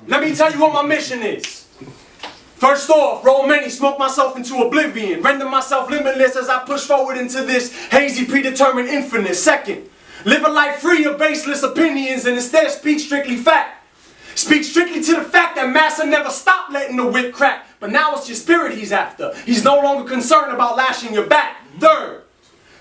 Let me tell you what my mission is. First off, roll many, smoke myself into oblivion, render myself limitless as I push forward into this hazy, predetermined infinite. Second, live a life free of baseless opinions and instead speak strictly fact. Speak strictly to the fact that Massa never stopped letting the whip crack, but now it's your spirit he's after. He's no longer concerned about lashing your back. Third,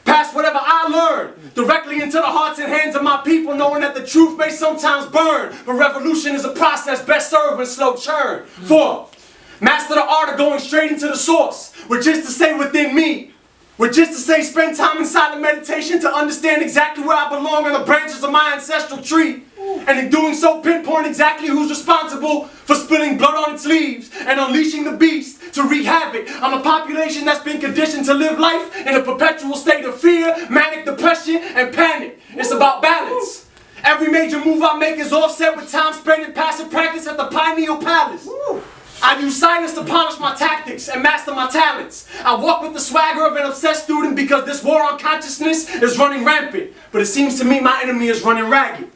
pass whatever I learned directly into the hearts and hands of my people, knowing that the truth may sometimes burn, but revolution is a process best served when slow churn. Fourth, master the art of going straight into the source, which is to say within me. Which is to say spend time in silent meditation to understand exactly where I belong on the branches of my ancestral tree. And in doing so pinpoint exactly who's responsible for spilling blood on its leaves and unleashing the beast to wreak havoc on a population that's been conditioned to live life in a perpetual state of fear, manic depression, and panic. It's about balance. Every major move I make is offset with time spent in passive practice at the Pineal Palace. I use silence to polish my tactics and master my talents. I walk with the swagger of an obsessed student because this war on consciousness is running rampant. But it seems to me my enemy is running ragged.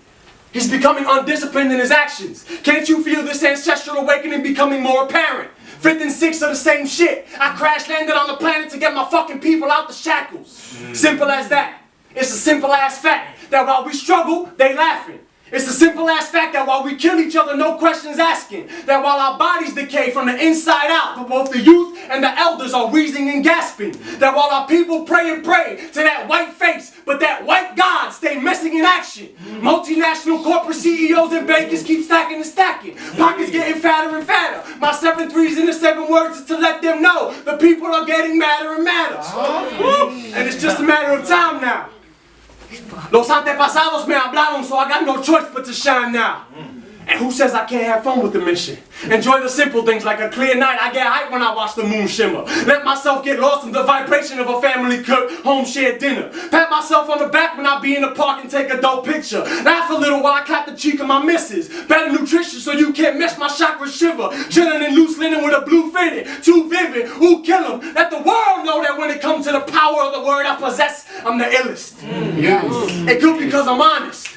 He's becoming undisciplined in his actions. Can't you feel this ancestral awakening becoming more apparent? Fifth and sixth are the same shit. I crash landed on the planet to get my fucking people out the shackles. Simple as that. It's a simple ass fact that while we struggle, they laughing. It's a simple ass fact that while we kill each other, no questions asking. That while our bodies decay from the inside out, but both the youth and the elders are wheezing and gasping. That while our people pray and pray to that white face, but that white God stay missing in action. Multinational corporate CEOs and bankers keep stacking and stacking. Pockets getting fatter and fatter. My 7 threes in the 7 words is to let them know the people are getting madder and madder. And it's just a matter of time now. Los antepasados me hablaron, so I got no choice but to shine now. And who says I can't have fun with the mission? Enjoy the simple things like a clear night. I get hyped when I watch the moon shimmer. Let myself get lost in the vibration of a family cooked home shared dinner. Pat myself on the back when I be in the park and take a dope picture. Laugh a little while I clap the cheek of my missus. Better nutrition so you can't miss my chakra shiver. Chilling in loose linen with a blue fitted. Too vivid, ooh kill 'em. Let the world know that when it comes to the power of the word I possess, I'm the illest. It could be because I'm honest.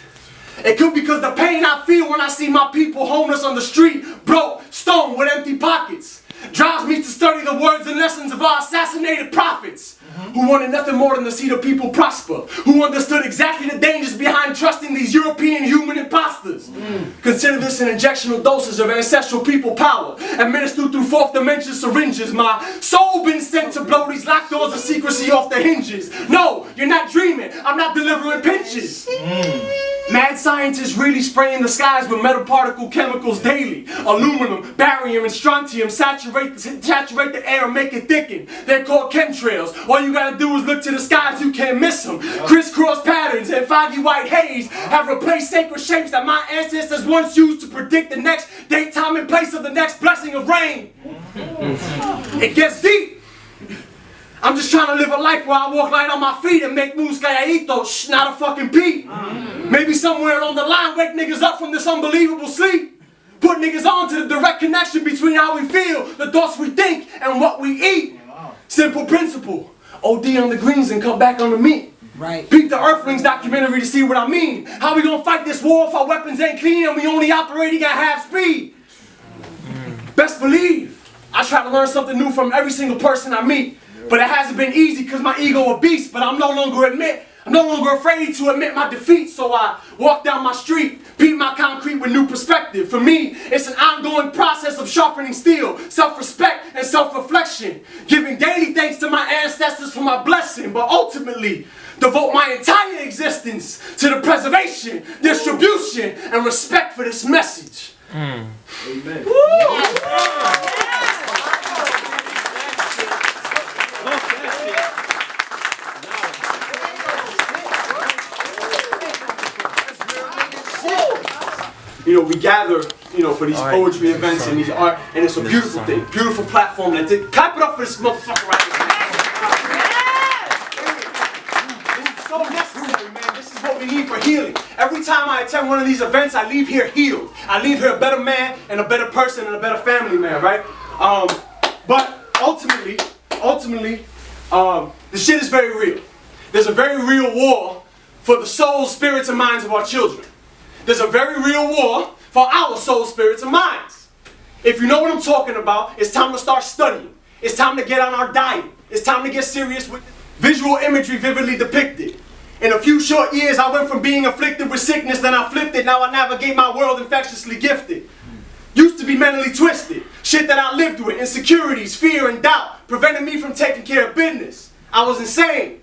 It could be because the pain I feel when I see my people homeless on the street, broke, stoned with empty pockets, drives me to study the words and lessons of our assassinated prophets, who wanted nothing more than to see the people prosper, who understood exactly the dangers behind trusting these European human imposters. Consider this an injectional dosage of ancestral people power, administered through fourth dimension syringes. My soul been sent to blow these locked doors of secrecy off the hinges. No, you're not dreaming. I'm not delivering pinches. Mad scientists really spraying the skies with metal particle chemicals daily. Aluminum, barium, and strontium saturate the air and make it thicken. They're called chemtrails. All you gotta do is look to the skies, you can't miss them. Crisscross patterns and foggy white haze have replaced sacred shapes that my ancestors once used to predict the next date, time, and place of the next blessing of rain. It gets deep. I'm just trying to live a life where I walk light on my feet and make moves calladitos, not a fucking beat. Maybe somewhere along the line, wake niggas up from this unbelievable sleep. Put niggas on to the direct connection between how we feel, the thoughts we think, and what we eat. Simple principle. OD on the greens and come back on the meat. Right. Peep the Earthlings documentary to see what I mean. How we gonna fight this war if our weapons ain't clean and we only operating at half speed? Best believe, I try to learn something new from every single person I meet. But it hasn't been easy because my ego a beast, but I'm no longer afraid to admit my defeat, so I walk down my street, beat my concrete with new perspective. For me, it's an ongoing process of sharpening steel, self-respect and self-reflection, giving daily thanks to my ancestors for my blessing, but ultimately devote my entire existence to the preservation, distribution, and respect for this message. Amen. You know, we gather, you know, for these poetry events and these art, and it's a beautiful thing, beautiful platform. Clap it up for this motherfucker right here. This is so necessary, man. This is what we need for healing. Every time I attend one of these events, I leave here healed. I leave here a better man and a better person and a better family man, right? But ultimately, the shit is very real. There's a very real war for the souls, spirits, and minds of our children. there's a very real war for our soul, spirits, and minds. If you know what I'm talking about, it's time to start studying. It's time to get on our diet. It's time to get serious with visual imagery vividly depicted. In a few short years, I went from being afflicted with sickness, then I flipped it. Now I navigate my world infectiously gifted. Used to be mentally twisted. Shit that I lived with, insecurities, fear, and doubt, prevented me from taking care of business. I was insane.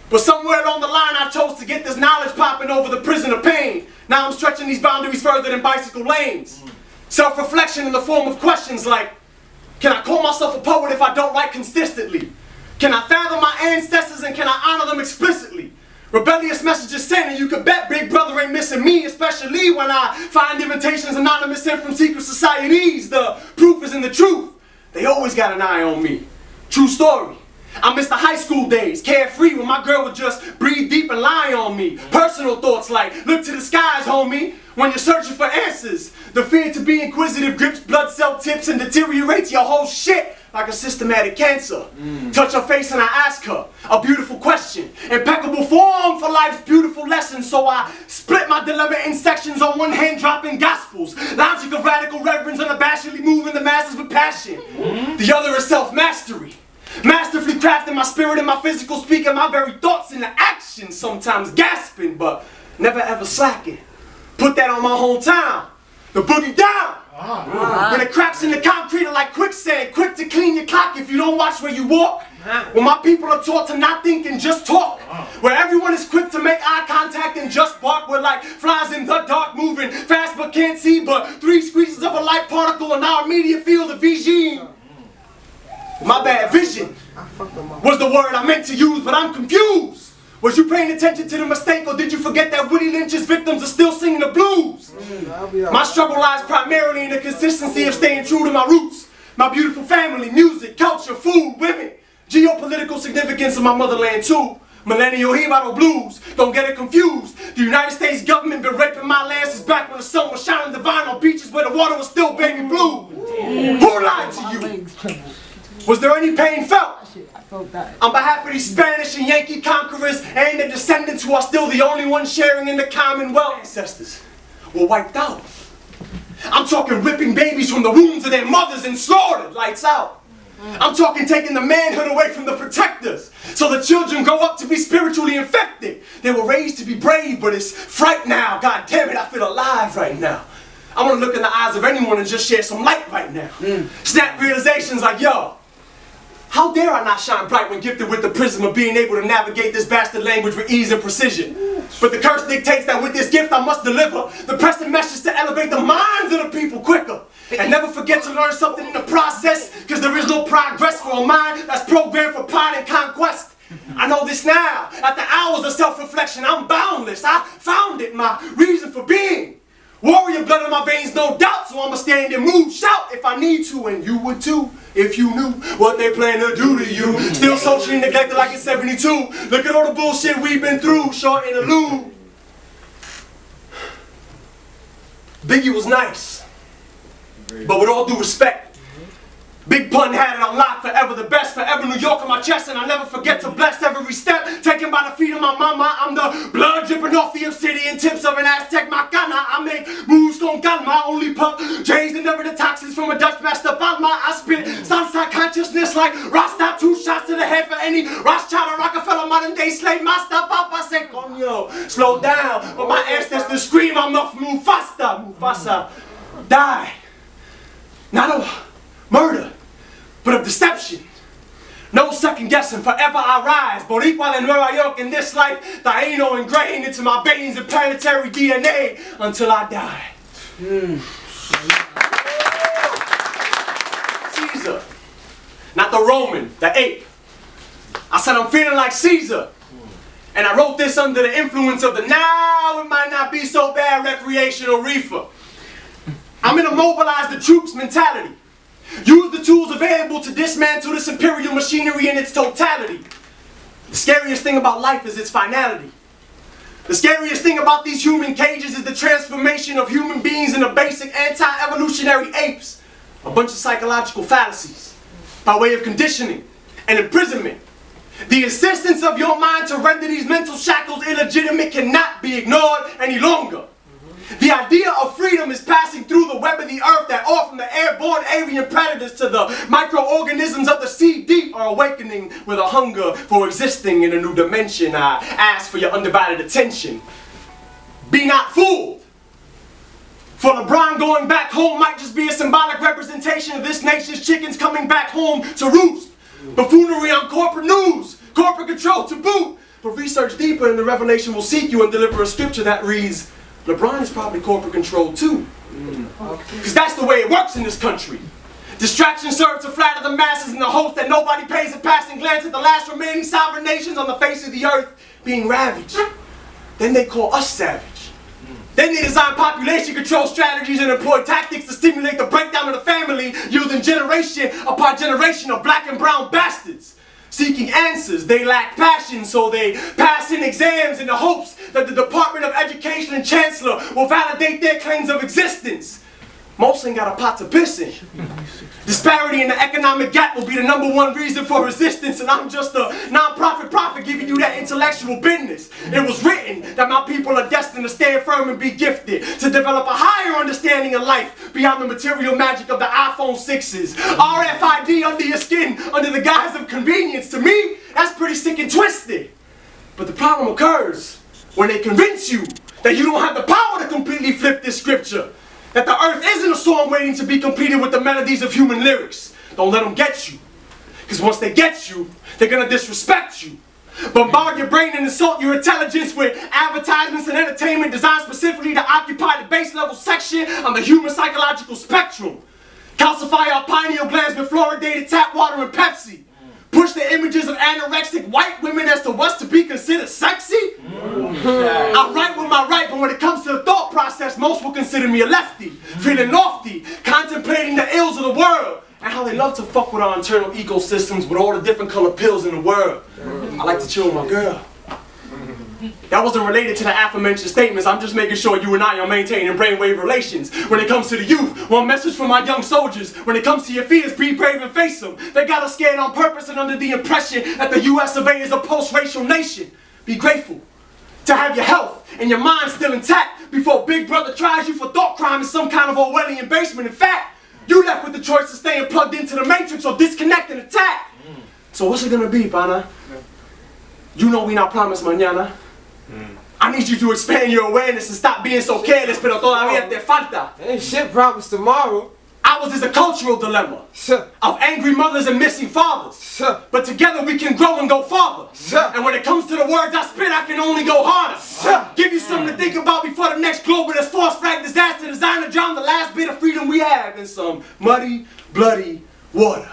But somewhere along the line, I chose to get this knowledge popping over the prison of pain. Now I'm stretching these boundaries further than bicycle lanes. Self-reflection in the form of questions like, can I call myself a poet if I don't write consistently? Can I fathom my ancestors and can I honor them explicitly? Rebellious messages sent, and you can bet Big Brother ain't missing me, especially when I find invitations anonymous sent from secret societies. The proof is in the truth. They always got an eye on me. True story. I miss the high school days, carefree, when my girl would just breathe deep and lie on me. Personal thoughts like, look to the skies, homie, when you're searching for answers. The fear to be inquisitive grips blood cell tips and deteriorates your whole shit like a systematic cancer. Touch her face and I ask her a beautiful question. Impeccable form for life's beautiful lessons. So I split my dilemma in sections, on one hand dropping gospels. Logic of radical reverence, unabashedly moving the masses with passion. The other is self-mastery. Masterfully crafting my spirit and my physical speaking, my very thoughts into action. Sometimes gasping, but never ever slacking. Put that on my hometown. The boogie down. When it cracks in the concrete are like quicksand, quick to clean your clock if you don't watch where you walk. When my people are taught to not think and just talk. Where everyone is quick to make eye contact and just bark. We're like flies in the dark, moving fast but can't see. But 3 squeezes of a light particle in our immediate field of vision. My bad, vision was the word I meant to use, but I'm confused. Was you paying attention to the mistake, or did you forget that Willie Lynch's victims are still singing the blues? My struggle lies primarily in the consistency of staying true to my roots. My beautiful family, music, culture, food, women. Geopolitical significance of my motherland too. Millennial Hebrew blues, don't get it confused. The United States government been raping my land since back when the sun was shining divine on beaches where the water was still baby blue. Who lied to you? Was there any pain felt? On behalf of these Spanish and Yankee conquerors and their descendants who are still the only ones sharing in the Commonwealth, ancestors were wiped out. I'm talking ripping babies from the wombs of their mothers and slaughtered, lights out. I'm talking taking the manhood away from the protectors so the children grow up to be spiritually infected. They were raised to be brave, but it's fright now. God damn it, I feel alive right now. I want to look in the eyes of anyone and just share some light right now. Snap realizations like, yo, how dare I not shine bright when gifted with the prism of being able to navigate this bastard language with ease and precision? But the curse dictates that with this gift I must deliver the pressing message to elevate the minds of the people quicker. And never forget to learn something in the process, because there is no progress for a mind that's programmed for pride and conquest. I know this now. After hours of self-reflection, I'm boundless. I found it, my reason for being. Warrior blood in my veins, no doubt, so I'ma stand and move, shout if I need to, and you would too, if you knew what they plan to do to you. Still socially neglected like it's 72. Look at all the bullshit we've been through, short interlude. Biggie was nice, but with all due respect, Big Pun had it unlocked, forever the best, forever New York on my chest, and I'll never forget to bless every step, taken by the feet of my mama. I'm the blood dripping off the obsidian tips of an Aztec Macana. I make moves con calma, only puff J's and never the toxins from a Dutch master Palma. I spit salsa consciousness like Rasta, 2 shots to the head for any Rothschild or Rockefeller modern day slave master. Papa said, coño, slow down, but my ancestors scream, I'm not Mufasa. Mufasa died, not of murder, but of deception. No second guessing, forever I rise. Boricua in Nueva York in this life, Taino ingrained into my veins and planetary DNA until I die. Caesar, not the Roman, the ape. I said I'm feeling like Caesar. And I wrote this under the influence of the now it might not be so bad recreational reefer. I'm in a mobilize the troops mentality. Use the tools available to dismantle this imperial machinery in its totality. The scariest thing about life is its finality. The scariest thing about these human cages is the transformation of human beings into basic anti-evolutionary apes. A bunch of psychological fallacies by way of conditioning and imprisonment. The insistence of your mind to render these mental shackles illegitimate cannot be ignored any longer. idea of freedom is passing through the web of the earth that all from the airborne alien predators to the microorganisms of the sea deep are awakening with a hunger for existing in a new dimension. I ask for your undivided attention. Be not fooled. For LeBron going back home might just be a symbolic representation of this nation's chickens coming back home to roost. Buffoonery on corporate news, corporate control to boot. But research deeper and the revelation will seek you and deliver a scripture that reads, LeBron is probably corporate controlled too. Because that's the way it works in this country. Distraction serves to flatter the masses in the hope that nobody pays a passing glance at the last remaining sovereign nations on the face of the earth being ravaged. Then they call us savage. Then they design population control strategies and employ tactics to stimulate the breakdown of the family, yielding generation upon generation of black and brown bastards. Seeking answers, they lack passion, so they pass in exams in the hopes that the Department of Education and Chancellor will validate their claims of existence. Most ain't got a pot to piss in. Disparity in the economic gap will be the #1 reason for resistance, and I'm just a non-profit prophet giving you that intellectual business. It was written that my people are destined to stand firm and be gifted, to develop a higher understanding of life beyond the material magic of the iPhone 6s. RFID under your skin, under the guise of convenience. To me, that's pretty sick and twisted. But the problem occurs when they convince you that you don't have the power to completely flip this scripture. That the earth isn't a song waiting to be completed with the melodies of human lyrics. Don't let them get you. Because once they get you, they're going to disrespect you. Bombard your brain and insult your intelligence with advertisements and entertainment designed specifically to occupy the base level section on the human psychological spectrum. Calcify our pineal glands with fluoridated tap water and Pepsi. Push the images of anorexic white women as to what's to be considered sexy. I write with my right, but when it comes to the thought process, most will consider me a lefty. Feeling lofty, contemplating the ills of the world, and how they love to fuck with our internal ecosystems with all the different colored pills in the world. I like to chill with my girl. That wasn't related to the aforementioned statements. I'm just making sure you and I are maintaining brainwave relations. When it comes to the youth, one message for my young soldiers. When it comes to your fears, be brave and face them. They got us scared on purpose and under the impression that the U.S. of A is a post-racial nation. Be grateful to have your health and your mind still intact before Big Brother tries you for thought crime in some kind of Orwellian basement. In fact, you left with the choice of staying plugged into the matrix or disconnect and attack. So what's it gonna be, pana? You know we not promised mañana. I need you to expand your awareness and stop being so careless, pero todavía te falta. Ain't shit promised tomorrow. Ours is a cultural dilemma of angry mothers and missing fathers. But together we can grow and go farther. And when it comes to the words I spit, I can only go harder. Give you something to think about before the next globalist force flag disaster designed to drown the last bit of freedom we have in some muddy, bloody water.